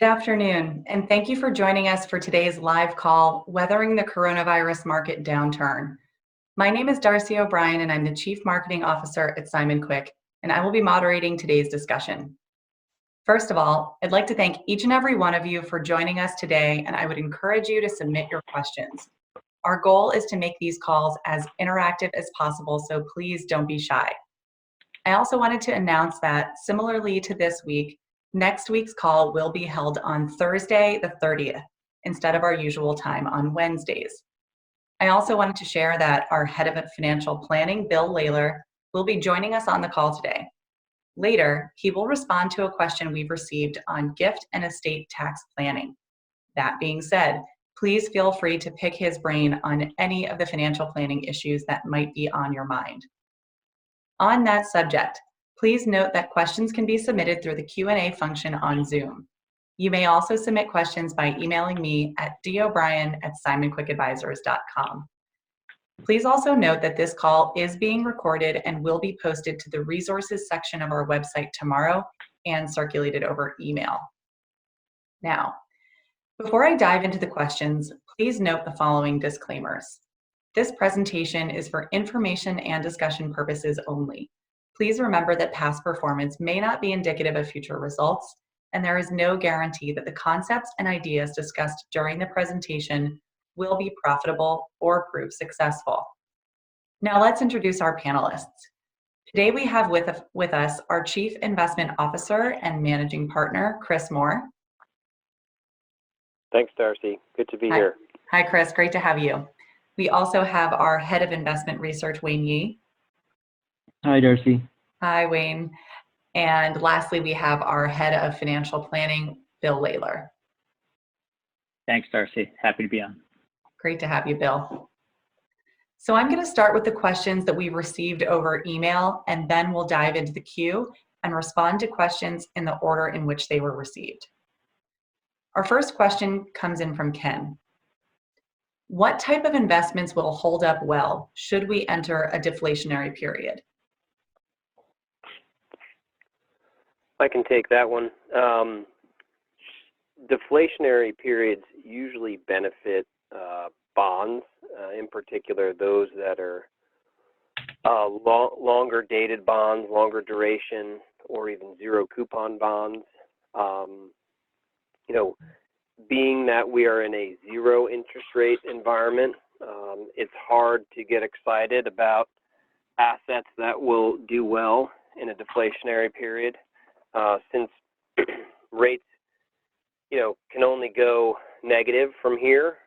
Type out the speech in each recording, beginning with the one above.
Good afternoon, and thank you for joining us for today's live call, Weathering the Coronavirus Market Downturn. My name is Darcy O'Brien, and I'm the Chief Marketing Officer at Simon Quick, and I will be moderating today's discussion. First of all, I'd like to thank each and every one of you for joining us today, and I would encourage you to submit your questions. Our goal is to make these calls as interactive as possible, so please don't be shy. I also wanted to announce that, similarly to this week, next week's call will be held on Thursday, the 30th, instead of our usual time on Wednesdays. I also wanted to share that our head of financial planning, Bill Lalor, will be joining us on the call today. Later, he will respond to a question we've received on gift and estate tax planning. That being said, please feel free to pick his brain on any of the financial planning issues that might be on your mind. On that subject, please note that questions can be submitted through the Q&A function on Zoom. You may also submit questions by emailing me at dobrien@simonquickadvisors.com. Please also note that this call is being recorded and will be posted to the resources section of our website tomorrow and circulated over email. Now, before I dive into the questions, please note the following disclaimers. This presentation is for information and discussion purposes only. Please remember that past performance may not be indicative of future results, and there is no guarantee that the concepts and ideas discussed during the presentation will be profitable or prove successful. Now let's introduce our panelists. Today we have with us our Chief Investment Officer and Managing Partner, Chris Moore. Thanks, Darcy. Good to be here. Hi, Chris. Great to have you. We also have our Head of Investment Research, Wayne Yee. Hi, Darcy. Hi, Wayne. And lastly, we have our Head of Financial Planning, Bill Lalor. Thanks, Darcy. Happy to be on. Great to have you, Bill. So I'm going to start with the questions that we received over email, and then we'll dive into the queue and respond to questions in the order in which they were received. Our first question comes in from Ken. What type of investments will hold up well should we enter a deflationary period? I can take that one. Deflationary periods usually benefit bonds, in particular those that are longer dated bonds, longer duration, or even zero coupon bonds. Being that we are in a zero interest rate environment, it's hard to get excited about assets that will do well in a deflationary period, since rates, can only go negative from here.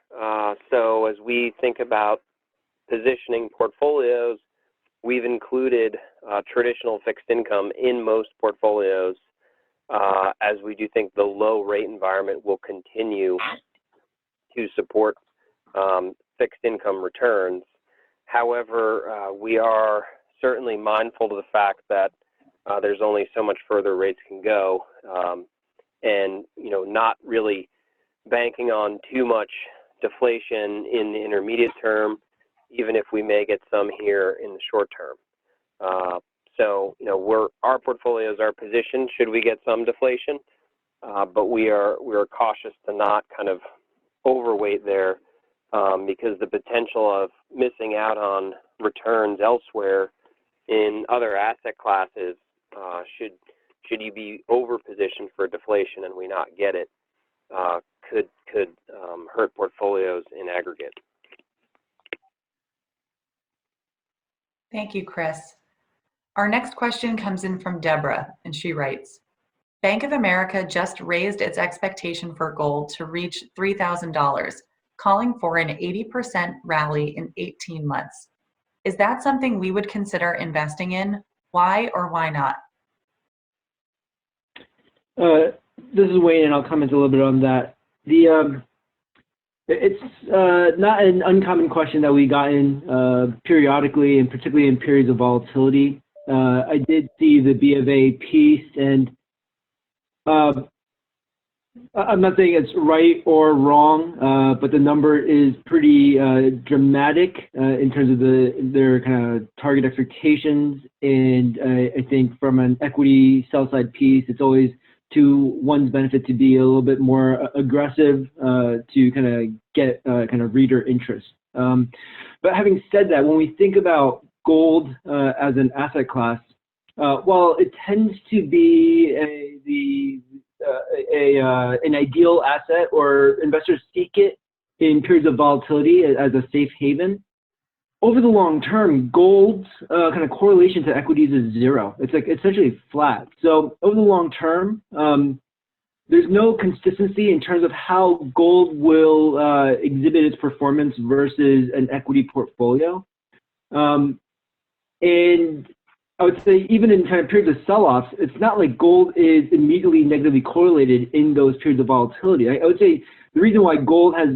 So as we think about positioning portfolios, we've included traditional fixed income in most portfolios, as we do think the low rate environment will continue to support fixed income returns. However, we are certainly mindful of the fact that there's only so much further rates can go, and not really banking on too much deflation in the intermediate term, even if we may get some here in the short term. So, our portfolios are positioned should we get some deflation, but we are cautious to not kind of overweight there, because the potential of missing out on returns elsewhere in other asset classes, should you be over positioned for deflation and we not get it, could hurt portfolios in aggregate. Thank you, Chris. Our next question comes in from Deborah, and she writes, Bank of America just raised its expectation for gold to reach $3,000, calling for an 80% rally in 18 months. Is that something we would consider investing in? Why or why not? This is Wayne, and I'll comment a little bit on that. It's not an uncommon question that we got in periodically, and particularly in periods of volatility. I did see the B of A piece, and I'm not saying it's right or wrong, but the number is pretty dramatic in terms of their kind of target expectations. And I think from an equity sell side piece, it's always to one's benefit to be a little bit more aggressive to kind of get kind of reader interest. But having said that, when we think about gold as an asset class, while it tends to be an ideal asset, or investors seek it in periods of volatility as a safe haven, over the long term, gold's kind of correlation to equities is zero. It's like essentially flat. So over the long term, there's no consistency in terms of how gold will exhibit its performance versus an equity portfolio. And I would say even in kind of periods of sell-offs, it's not like gold is immediately negatively correlated in those periods of volatility. I would say the reason why gold has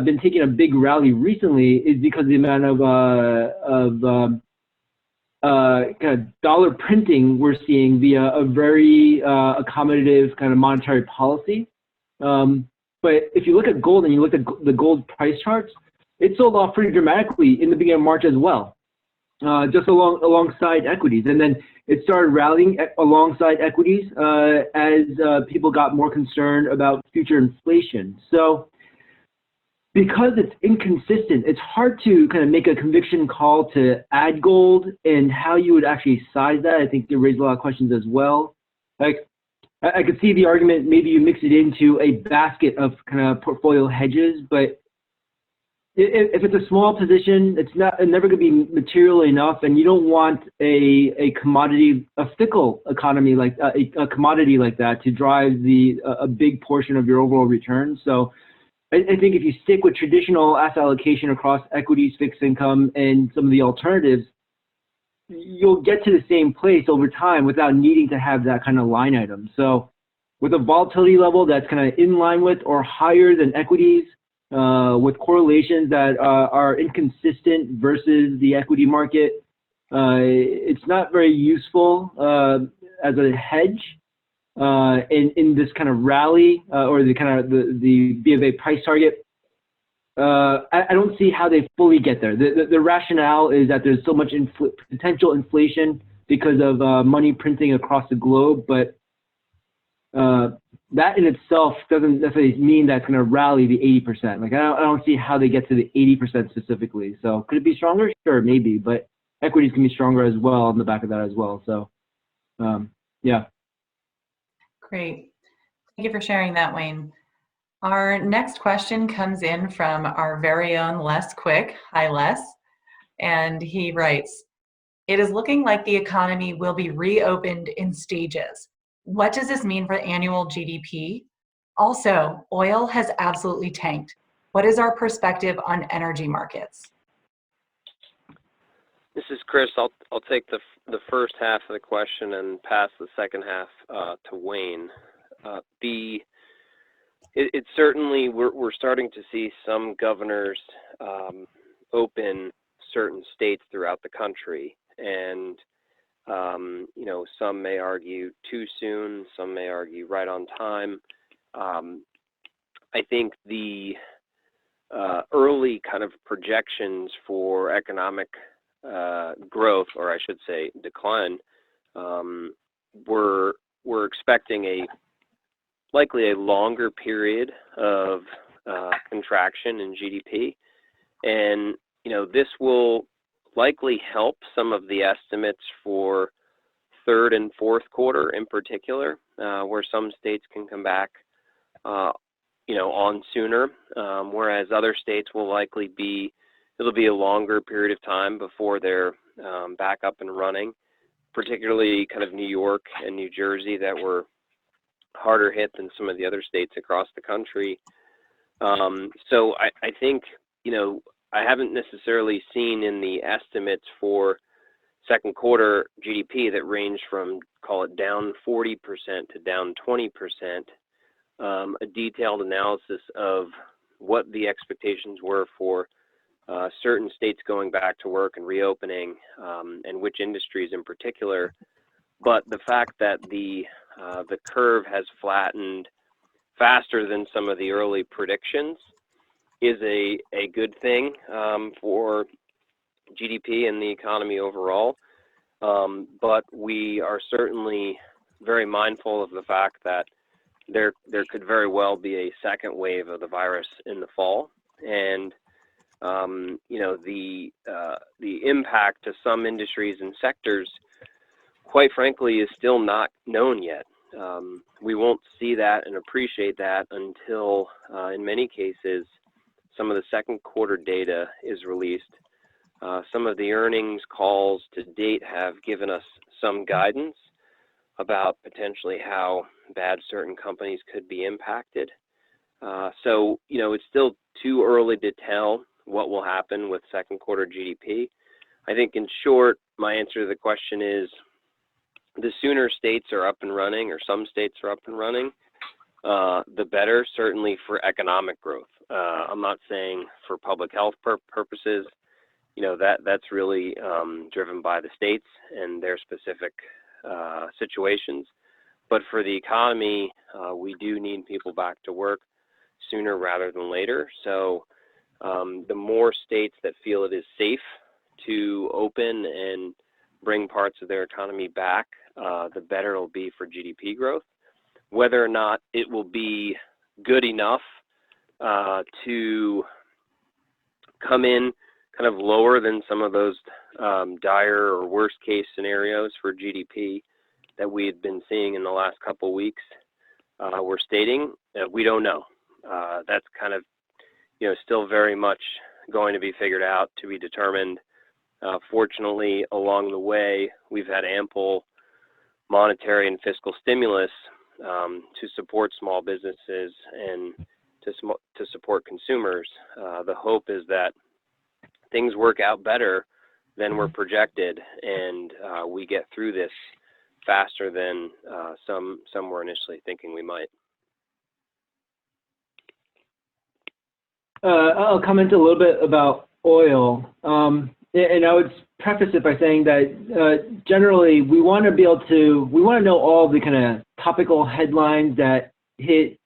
been taking a big rally recently is because of the amount of kind of dollar printing we're seeing via a very accommodative kind of monetary policy. But if you look at gold and you look at the gold price charts, it sold off pretty dramatically in the beginning of March as well, just alongside equities. And then it started rallying alongside equities as people got more concerned about future inflation. So because it's inconsistent, it's hard to kind of make a conviction call to add gold, and how you would actually size that. I think it raised a lot of questions as well. Like, I could see the argument, maybe you mix it into a basket of kind of portfolio hedges, but if it's a small position, it's never going to be material enough, and you don't want a commodity, a fickle economy like a commodity like that to drive a big portion of your overall return. So I think if you stick with traditional asset allocation across equities, fixed income, and some of the alternatives, you'll get to the same place over time without needing to have that kind of line item. So with a volatility level that's kind of in line with or higher than equities, with correlations that are inconsistent versus the equity market, it's not very useful as a hedge in this kind of rally or the kind of the B of A price target. I don't see how they fully get there. The rationale is that there's so much potential inflation because of money printing across the globe, but that in itself doesn't necessarily mean that's going to rally the 80%. Like, I don't see how they get to the 80% specifically. So could it be stronger? Sure, maybe, but equities can be stronger as well on the back of that as well. So, yeah. Great. Thank you for sharing that, Wayne. Our next question comes in from our very own Les Quick. Hi, Les. And he writes, "It is looking like the economy will be reopened in stages. What does this mean for annual GDP? Also, oil has absolutely tanked. What is our perspective on energy markets?" This is Chris. I'll take the first half of the question and pass the second half to Wayne. It's certainly, we're starting to see some governors open certain states throughout the country, and you know, some may argue too soon, some may argue right on time. I think the early kind of projections for economic growth, or I should say decline, we're expecting likely a longer period of contraction in GDP, and you know, this will likely help some of the estimates for third and fourth quarter in particular, where some states can come back, you know, on sooner, whereas other states will likely it'll be a longer period of time before they're back up and running, particularly kind of New York and New Jersey that were harder hit than some of the other states across the country. So I think, you know, I haven't necessarily seen in the estimates for second quarter GDP that range from, call it, down 40% to down 20%, a detailed analysis of what the expectations were for certain states going back to work and reopening, and which industries in particular. But the fact that the curve has flattened faster than some of the early predictions is a good thing for GDP and the economy overall. But we are certainly very mindful of the fact that there could very well be a second wave of the virus in the fall, and the impact to some industries and sectors, quite frankly, is still not known yet. We won't see that and appreciate that until, in many cases, some of the second quarter data is released. Some of the earnings calls to date have given us some guidance about potentially how bad certain companies could be impacted. So, it's still too early to tell what will happen with second quarter GDP. I think in short, my answer to the question is the sooner states are up and running, or some states are up and running, the better, certainly for economic growth. I'm not saying for public health purposes, that's really driven by the states and their specific situations. But for the economy, we do need people back to work sooner rather than later. So the more states that feel it is safe to open and bring parts of their economy back, the better it'll be for GDP growth. Whether or not it will be good enough to come in kind of lower than some of those dire or worst case scenarios for GDP that we had been seeing in the last couple of weeks, we're stating we don't know. That's kind of still very much going to be figured out, to be determined. Fortunately, along the way, we've had ample monetary and fiscal stimulus to support small businesses and to support consumers. The hope is that things work out better than were projected, and we get through this faster than some were initially thinking we might. I'll comment a little bit about oil. And I would preface it by saying that generally we want to know all the kind of topical headlines that hit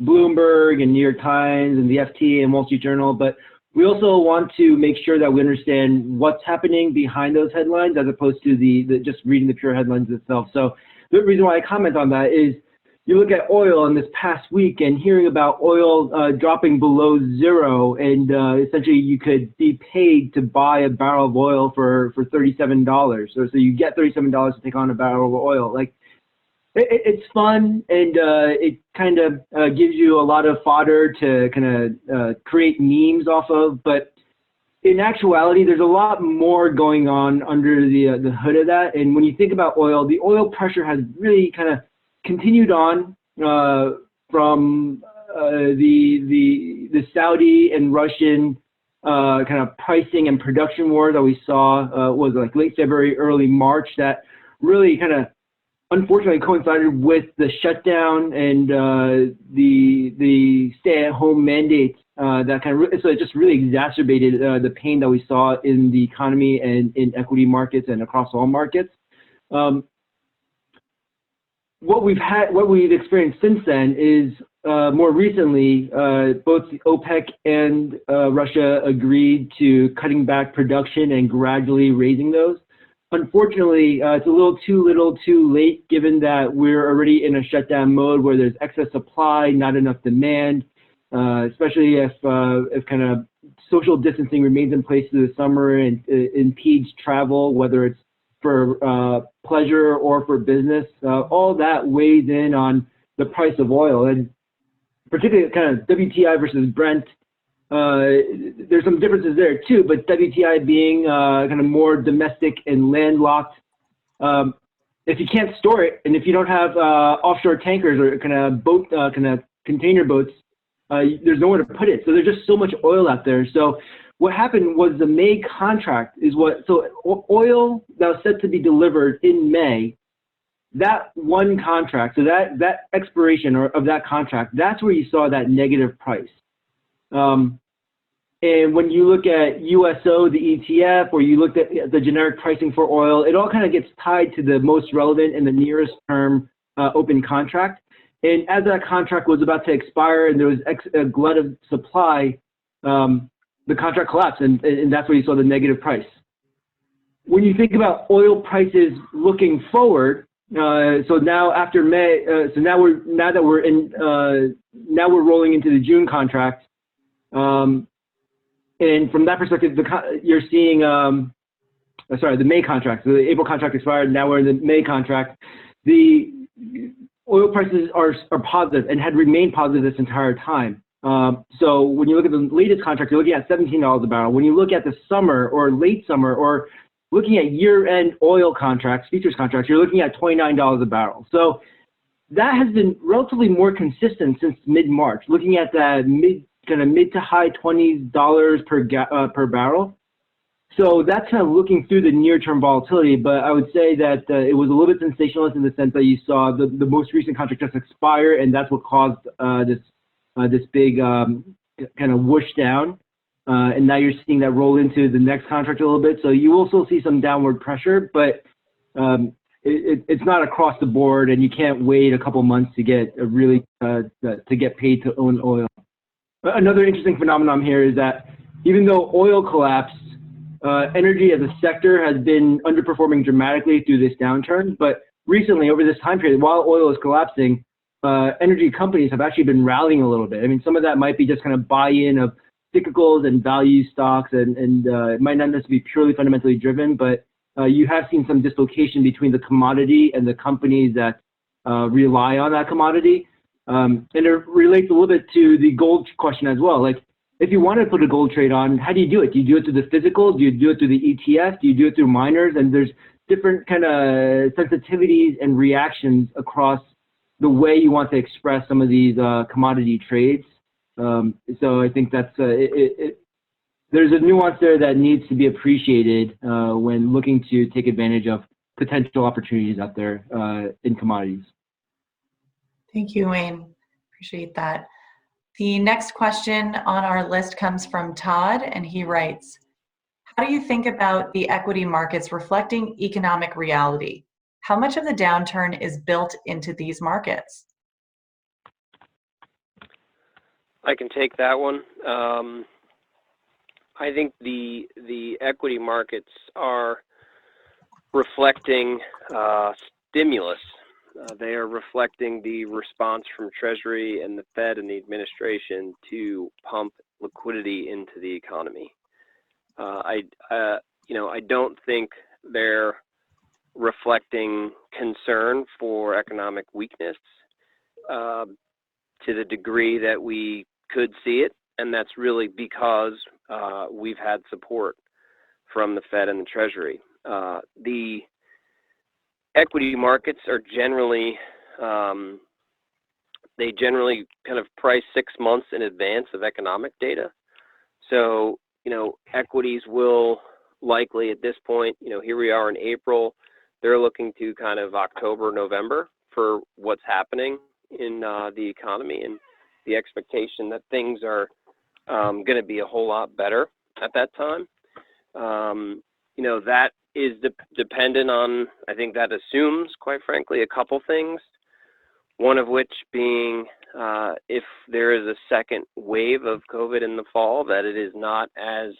Bloomberg and New York Times and the FT and Wall Street Journal, but we also want to make sure that we understand what's happening behind those headlines as opposed to the just reading the pure headlines itself. So the reason why I comment on that is you look at oil in this past week and hearing about oil dropping below zero, and essentially you could be paid to buy a barrel of oil for $37. So you get $37 to take on a barrel of oil. Like it's fun, and it kind of gives you a lot of fodder to kind of create memes off of. But in actuality, there's a lot more going on under the hood of that. And when you think about oil, the oil pressure has really kind of continued on from the Saudi and Russian kind of pricing and production war that we saw was like late February, early March, that really kind of unfortunately coincided with the shutdown and the stay-at-home mandates that kind of so it just really exacerbated the pain that we saw in the economy and in equity markets and across all markets. What we've experienced since then is more recently, both OPEC and Russia agreed to cutting back production and gradually raising those. Unfortunately, it's a little too late, given that we're already in a shutdown mode where there's excess supply, not enough demand, especially if kind of social distancing remains in place through the summer and impedes travel, whether it's for pleasure or for business. All that weighs in on the price of oil, and particularly kind of WTI versus Brent. There's some differences there too, but WTI being kind of more domestic and landlocked. If you can't store it, and if you don't have offshore tankers or kind of container boats, there's nowhere to put it. So there's just so much oil out there. So what happened was the May contract so oil that was set to be delivered in May, that one contract, so that expiration of that contract, that's where you saw that negative price. And when you look at USO, the ETF, or you looked at the generic pricing for oil, it all kind of gets tied to the most relevant and the nearest term open contract. And as that contract was about to expire and there was a glut of supply, the contract collapsed, and that's where you saw the negative price. When you think about oil prices looking forward, So now after May, now we're rolling into the June contract, and from that perspective, you're seeing the May contract. So the April contract expired. Now we're in the May contract. The oil prices are positive and had remained positive this entire time. So when you look at the latest contract, you're looking at $17 a barrel. When you look at the summer or late summer or looking at year-end oil contracts, futures contracts, you're looking at $29 a barrel. So that has been relatively more consistent since mid-March, looking at that mid to high $20s per barrel. So that's kind of looking through the near-term volatility, but I would say that it was a little bit sensationalist in the sense that you saw the most recent contract just expire, and that's what caused this big kind of whoosh down. And now you're seeing that roll into the next contract a little bit. So you will still see some downward pressure, but it's not across the board, and you can't wait a couple months to get to get paid to own oil. Another interesting phenomenon here is that even though oil collapsed, energy as a sector has been underperforming dramatically through this downturn. But recently, over this time period, while oil is collapsing, energy companies have actually been rallying a little bit. I mean, some of that might be just kind of buy-in of cyclicals and value stocks, and it might not necessarily be purely fundamentally driven, but you have seen some dislocation between the commodity and the companies that rely on that commodity. And it relates a little bit to the gold question as well. Like, if you want to put a gold trade on, how do you do it? Do you do it through the physical? Do you do it through the ETF? Do you do it through miners? And there's different kind of sensitivities and reactions across the way you want to express some of these commodity trades. So I think that's there's a nuance there that needs to be appreciated when looking to take advantage of potential opportunities out there in commodities. Thank you, Wayne. Appreciate that. The next question on our list comes from Todd, and he writes, how do you think about the equity markets reflecting economic reality? How much of the downturn is built into these markets? I can take that one. I think the equity markets are reflecting stimulus. They are reflecting the response from Treasury and the Fed and the administration to pump liquidity into the economy. I don't think they're reflecting concern for economic weakness to the degree that we could see it, and that's really because we've had support from the Fed and the Treasury. The equity markets are generally, they generally kind of price 6 months in advance of economic data. So, equities will likely at this point, here we are in April, they're looking to kind of October, November for what's happening in the economy, and the expectation that things are going to be a whole lot better at that time. That is dependent on, I think that assumes, quite frankly, a couple things. One of which being if there is a second wave of COVID in the fall, that it is not as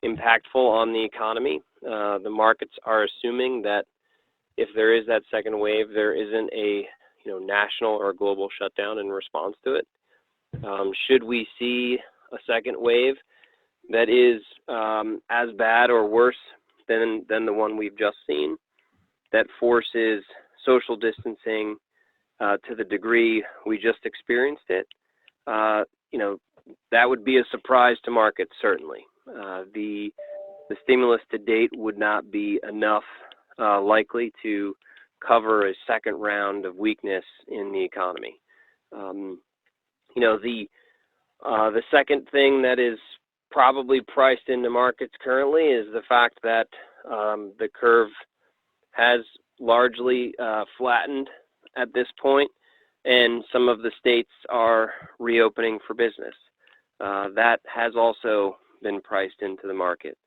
impactful on the economy. The markets are assuming that if there is that second wave, there isn't a national or global shutdown in response to it. Should we see a second wave that is as bad or worse than the one we've just seen, that forces social distancing to the degree we just experienced it, that would be a surprise to markets, certainly. The stimulus to date would not be enough likely to cover a second round of weakness in the economy. The second thing that is probably priced into markets currently is the fact that the curve has largely flattened at this point, and some of the states are reopening for business. That has also been priced into the market.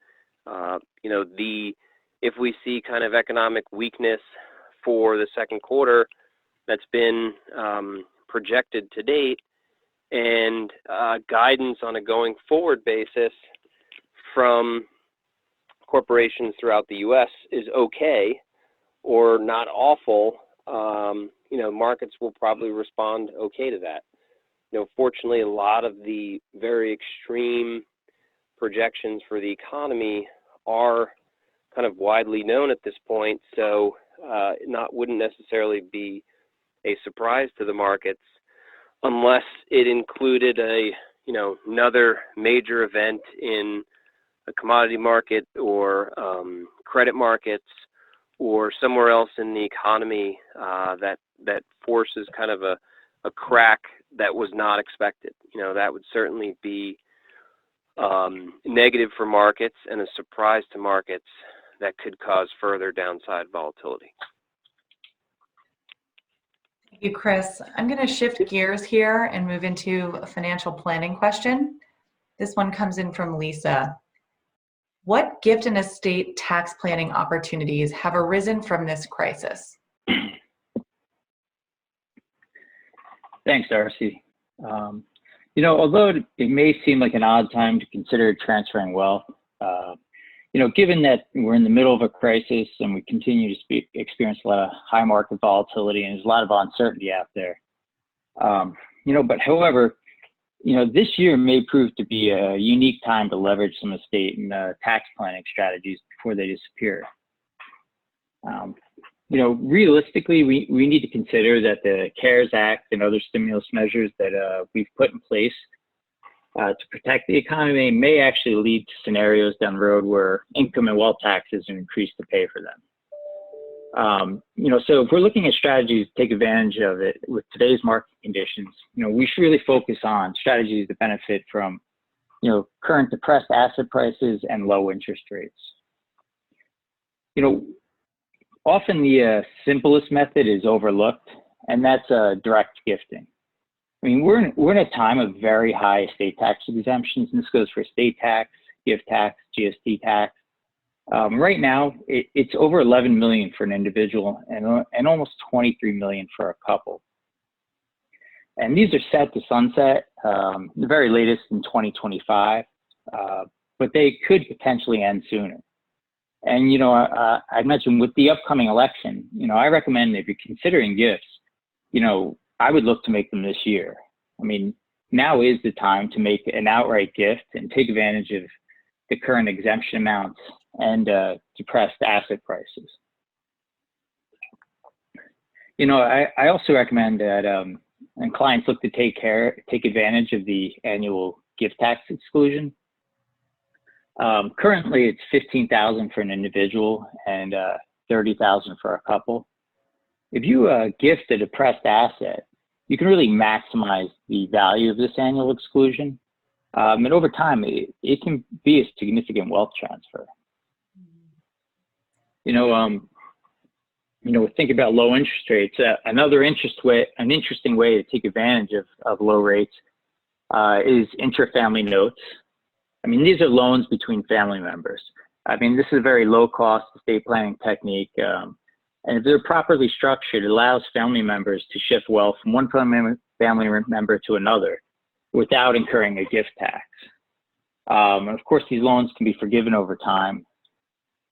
If we see kind of economic weakness for the second quarter that's been projected to date, and guidance on a going forward basis from corporations throughout the U.S. is okay, or not awful, you know, markets will probably respond okay to that. You know, fortunately, a lot of the very extreme projections for the economy are kind of widely known at this point, so wouldn't necessarily be a surprise to the markets unless it included another major event in the commodity market or credit markets or somewhere else in the economy that forces kind of a crack that was not expected. You know, that would certainly be negative for markets and a surprise to markets that could cause further downside volatility. Thank you, Chris. I'm going to shift gears here and move into a financial planning question. This one comes in from Lisa. What gift and estate tax planning opportunities have arisen from this crisis? Thanks, Darcy. You know, although it may seem like an odd time to consider transferring wealth, you know, given that we're in the middle of a crisis and we continue to experience a lot of high market volatility and there's a lot of uncertainty out there, you know, but however, you know, this year may prove to be a unique time to leverage some estate and tax planning strategies before they disappear. You know, realistically, we need to consider that the CARES Act and other stimulus measures that we've put in place to protect the economy may actually lead to scenarios down the road where income and wealth taxes are increased to pay for them. You know, so if we're looking at strategies to take advantage of it with today's market conditions, you know, we should really focus on strategies that benefit from, you know, current depressed asset prices and low interest rates. You know, often the simplest method is overlooked, and that's direct gifting. I mean, we're in a time of very high estate tax exemptions, and this goes for estate tax, gift tax, GST tax. Right now, it's over 11 million for an individual and almost 23 million for a couple. And these are set to sunset, the very latest in 2025, but they could potentially end sooner. And, you know, I mentioned with the upcoming election, you know, I recommend if you're considering gifts, you know, I would look to make them this year. I mean, now is the time to make an outright gift and take advantage of the current exemption amounts and depressed asset prices. You know, I also recommend that and clients look to take advantage of the annual gift tax exclusion. Currently, it's $15,000 for an individual and $30,000 for a couple. If you gift a depressed asset, you can really maximize the value of this annual exclusion, and over time, it can be a significant wealth transfer. You know, think about low interest rates. Another interesting way to take advantage of low rates is intra-family notes. I mean, these are loans between family members. I mean, this is a very low-cost estate planning technique, and if they're properly structured, it allows family members to shift wealth from one family member to another without incurring a gift tax. And of course, these loans can be forgiven over time.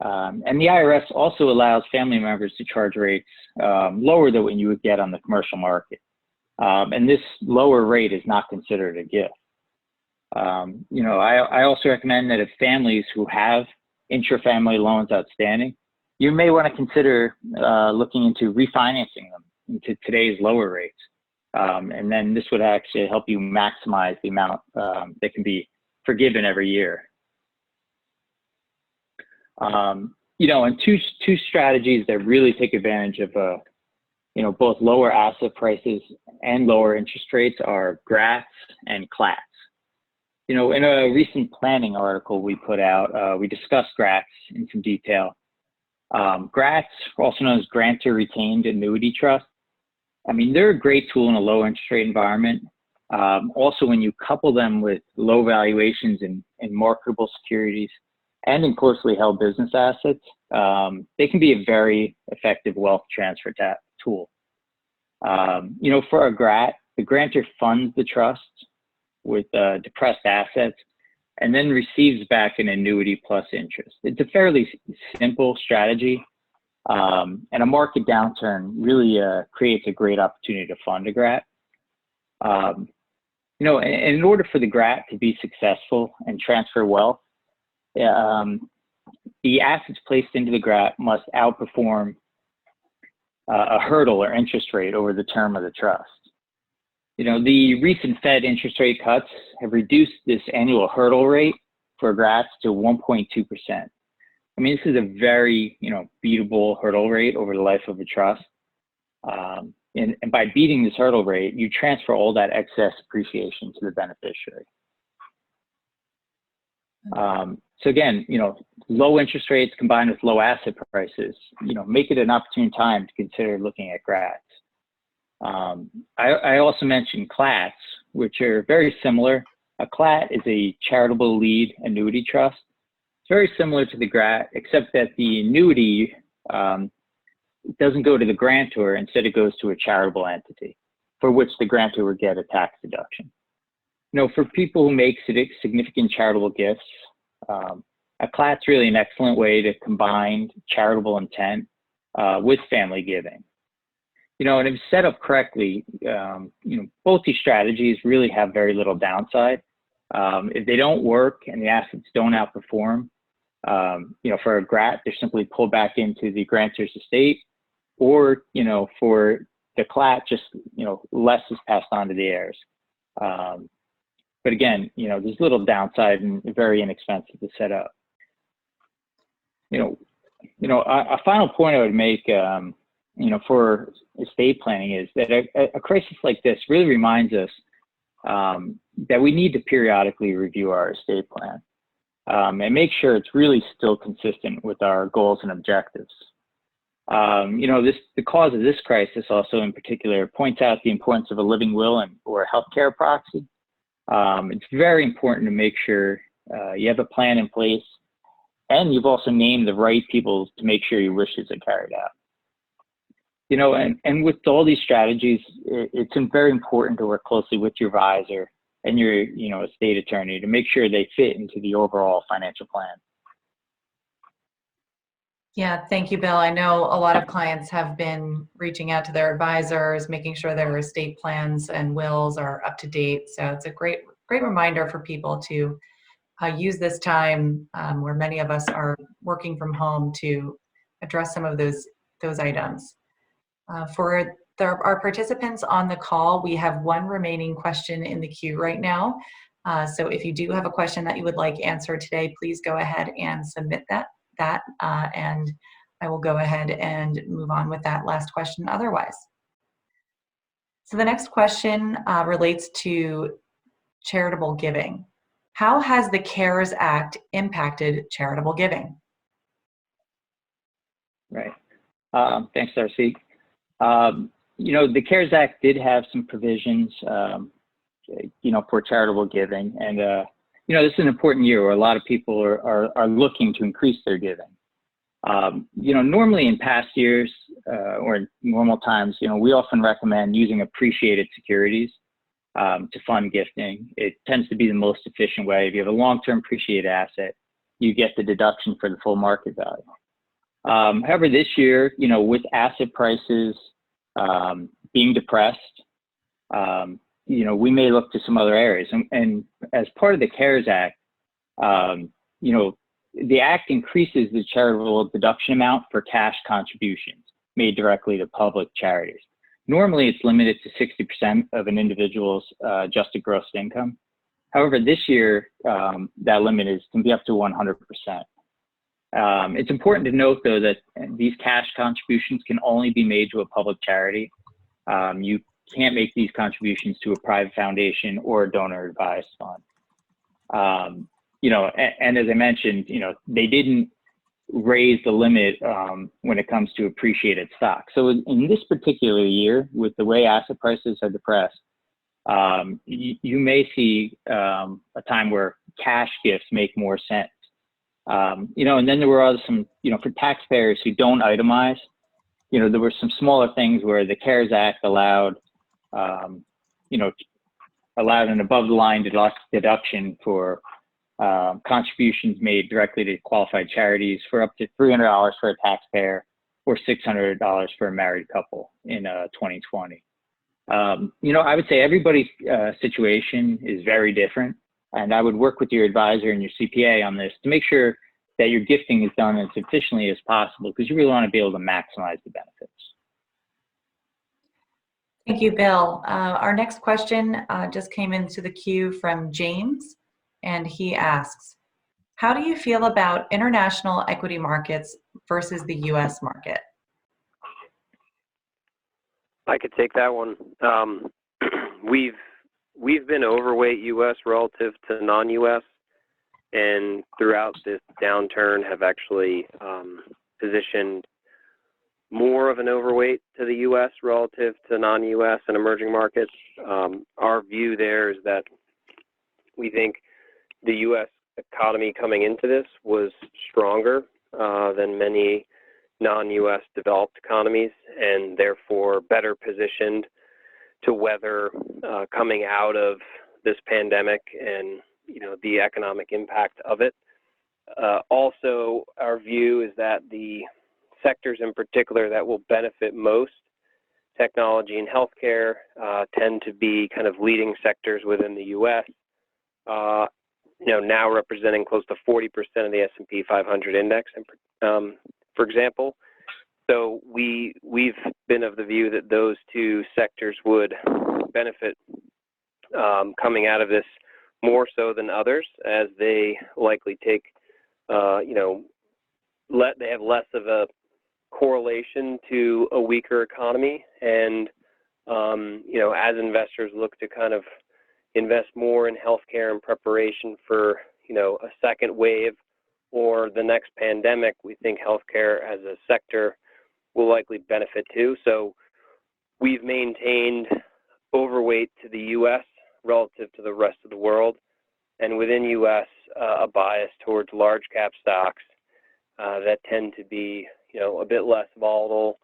And the IRS also allows family members to charge rates lower than what you would get on the commercial market. And this lower rate is not considered a gift. You know, I also recommend that if families who have intra-family loans outstanding, you may want to consider looking into refinancing them into today's lower rates. And then this would actually help you maximize the amount that can be forgiven every year. You know, and two strategies that really take advantage of, you know, both lower asset prices and lower interest rates are GRATs and CLATs. You know, in a recent planning article we put out, we discussed GRATs in some detail. GRATs, also known as Grantor Retained Annuity Trust. I mean, they're a great tool in a low interest rate environment. Also, when you couple them with low valuations in marketable securities and in closely held business assets, they can be a very effective wealth transfer tool. You know, for a GRAT, the grantor funds the trust with depressed assets and then receives back an annuity plus interest. It's a fairly simple strategy, And a market downturn really creates a great opportunity to fund a GRAT. You know, in order for the GRAT to be successful and transfer wealth, the assets placed into the GRAT must outperform a hurdle or interest rate over the term of the trust. You know, the recent Fed interest rate cuts have reduced this annual hurdle rate for GRATs to 1.2%. I mean, this is a very, you know, beatable hurdle rate over the life of a trust. And by beating this hurdle rate, you transfer all that excess appreciation to the beneficiary. So again, you know, low interest rates combined with low asset prices, you know, make it an opportune time to consider looking at GRATs. I also mentioned CLATs, which are very similar. A CLAT is a charitable lead annuity trust. It's very similar to the GRAT, except that the annuity doesn't go to the grantor. Instead, it goes to a charitable entity for which the grantor would get a tax deduction. You know, for people who make significant charitable gifts, a CLAT's really an excellent way to combine charitable intent with family giving. You know, and if set up correctly, you know, both these strategies really have very little downside. If they don't work and the assets don't outperform, you know, for a GRAT, they're simply pulled back into the grantor's estate, or, you know, for the CLAT, just, you know, less is passed on to the heirs. But again, you know, there's little downside and very inexpensive to set up. You know, a final point I would make, you know, for estate planning is that a crisis like this really reminds us that we need to periodically review our estate plan and make sure it's really still consistent with our goals and objectives. You know, the cause of this crisis also in particular points out the importance of a living will or a healthcare proxy. It's very important to make sure you have a plan in place, and you've also named the right people to make sure your wishes are carried out. You know, and with all these strategies, it's very important to work closely with your advisor and your, you know, estate attorney to make sure they fit into the overall financial plan. Yeah, thank you, Bill. I know a lot of clients have been reaching out to their advisors, making sure their estate plans and wills are up to date. So it's a great reminder for people to use this time where many of us are working from home to address some of those items. For our participants on the call, we have one remaining question in the queue right now. So if you do have a question that you would like answered today, please go ahead and submit that, and I will go ahead and move on with that last question otherwise. So the next question relates to charitable giving. How has the CARES Act impacted charitable giving? Right. Thanks, Darcy. You know, the CARES Act did have some provisions, you know, for charitable giving. And, you know, this is an important year where a lot of people are looking to increase their giving. You know, normally in past years or in normal times, you know, we often recommend using appreciated securities to fund gifting. It tends to be the most efficient way. If you have a long-term appreciated asset, you get the deduction for the full market value. However, this year, you know, with asset prices being depressed, you know, we may look to some other areas. And as part of the CARES Act, you know, the Act increases the charitable deduction amount for cash contributions made directly to public charities. Normally, it's limited to 60% of an individual's adjusted gross income. However, this year, that limit can be up to 100%. It's important to note, though, that these cash contributions can only be made to a public charity. You can't make these contributions to a private foundation or a donor-advised fund. You know, and as I mentioned, you know, they didn't raise the limit when it comes to appreciated stock. So in this particular year, with the way asset prices are depressed, you may see a time where cash gifts make more sense. You know, and then there were some, you know, for taxpayers who don't itemize, you know, there were some smaller things where the CARES Act allowed, you know, allowed an above the line deduction for contributions made directly to qualified charities for up to $300 for a taxpayer, or $600 for a married couple in 2020. I would say everybody's situation is very different, and I would work with your advisor and your CPA on this to make sure that your gifting is done as efficiently as possible, because you really want to be able to maximize the benefits. Thank you, Bill. Our next question just came into the queue from James, and he asks, how do you feel about international equity markets versus the US market? I could take that one. We've been overweight U.S. relative to non-U.S., and throughout this downturn have actually positioned more of an overweight to the U.S. relative to non-U.S. and emerging markets. Our view there is that we think the U.S. economy coming into this was stronger than many non-U.S. developed economies, and therefore better positioned to weather coming out of this pandemic and the economic impact of it. Also, our view is that the sectors in particular that will benefit most, technology and healthcare, tend to be kind of leading sectors within the U.S. Now representing close to 40% of the S&P 500 index, for example. So we've been of the view that those two sectors would benefit coming out of this more so than others, as they likely take, they have less of a correlation to a weaker economy, and as investors look to kind of invest more in healthcare in preparation for a second wave or the next pandemic, we think healthcare as a sector will likely benefit too. So we've maintained overweight to the U.S. relative to the rest of the world, and within U.S. A bias towards large cap stocks that tend to be a bit less volatile,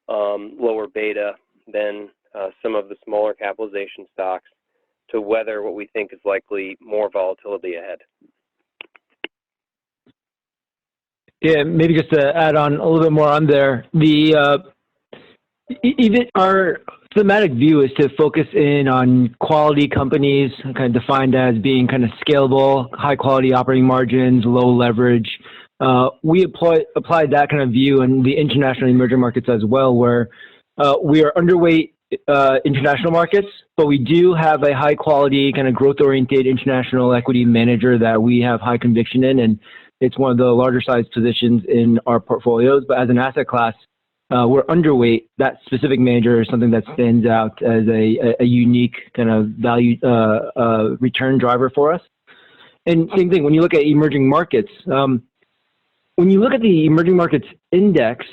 lower beta than some of the smaller capitalization stocks, to weather what we think is likely more volatility ahead. Yeah, maybe just to add on a little bit more on there, even our thematic view is to focus in on quality companies, kind of defined as being kind of scalable, high quality operating margins, low leverage. We applied that kind of view in the international emerging markets as well, where we are underweight international markets, but we do have a high quality kind of growth oriented international equity manager that we have high conviction in, and it's one of the larger size positions in our portfolios. But as an asset class, we're underweight. That specific manager is something that stands out as a unique kind of value return driver for us. And same thing when you look at emerging markets. When you look at the emerging markets index,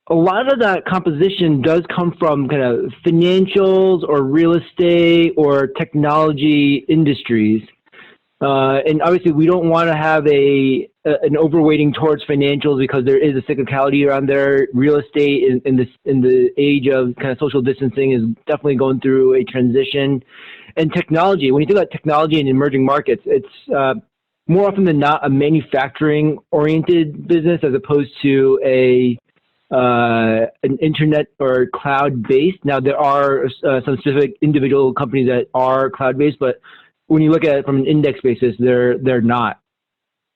a lot of that composition does come from kind of financials or real estate or technology industries. And obviously we don't want to have an overweighting towards financials, because there is a cyclicality around there. Real estate in the age of kind of social distancing is definitely going through a transition. And technology, when you think about technology in emerging markets, it's more often than not a manufacturing oriented business as opposed to an internet or cloud based. Now there are some specific individual companies that are cloud based, but when you look at it from an index basis, they're not,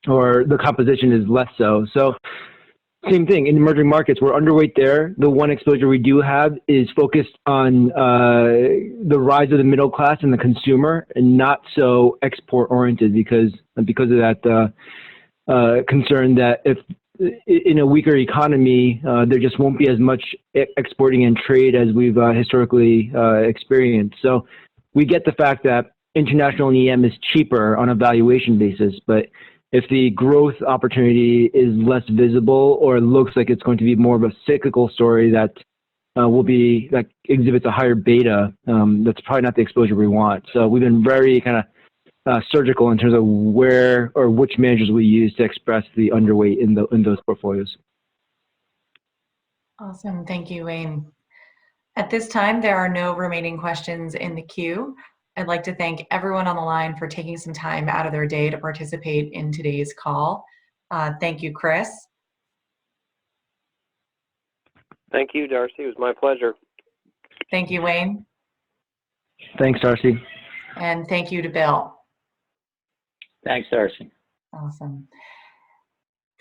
or the composition is less so. So same thing in emerging markets, we're underweight there. The one exposure we do have is focused on the rise of the middle class and the consumer, and not so export oriented, because of that concern that if in a weaker economy, there just won't be as much exporting and trade as we've historically experienced. So we get the fact that international EM is cheaper on a valuation basis, but if the growth opportunity is less visible, or looks like it's going to be more of a cyclical story that that exhibits a higher beta, that's probably not the exposure we want. So we've been very kind of surgical in terms of where or which managers we use to express the underweight in those portfolios. Awesome, thank you, Wayne. At this time, there are no remaining questions in the queue. I'd like to thank everyone on the line for taking some time out of their day to participate in today's call. Thank you, Chris. Thank you, Darcy. It was my pleasure. Thank you, Wayne. Thanks, Darcy. And thank you to Bill. Thanks, Darcy. Awesome.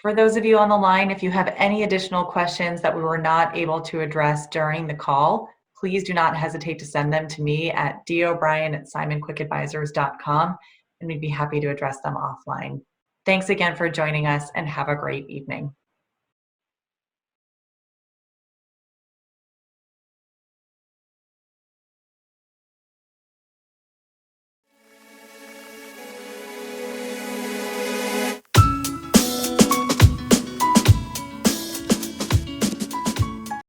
For those of you on the line, if you have any additional questions that we were not able to address during the call, please do not hesitate to send them to me at dobrien@simonquickadvisors.com, and we'd be happy to address them offline. Thanks again for joining us, and have a great evening.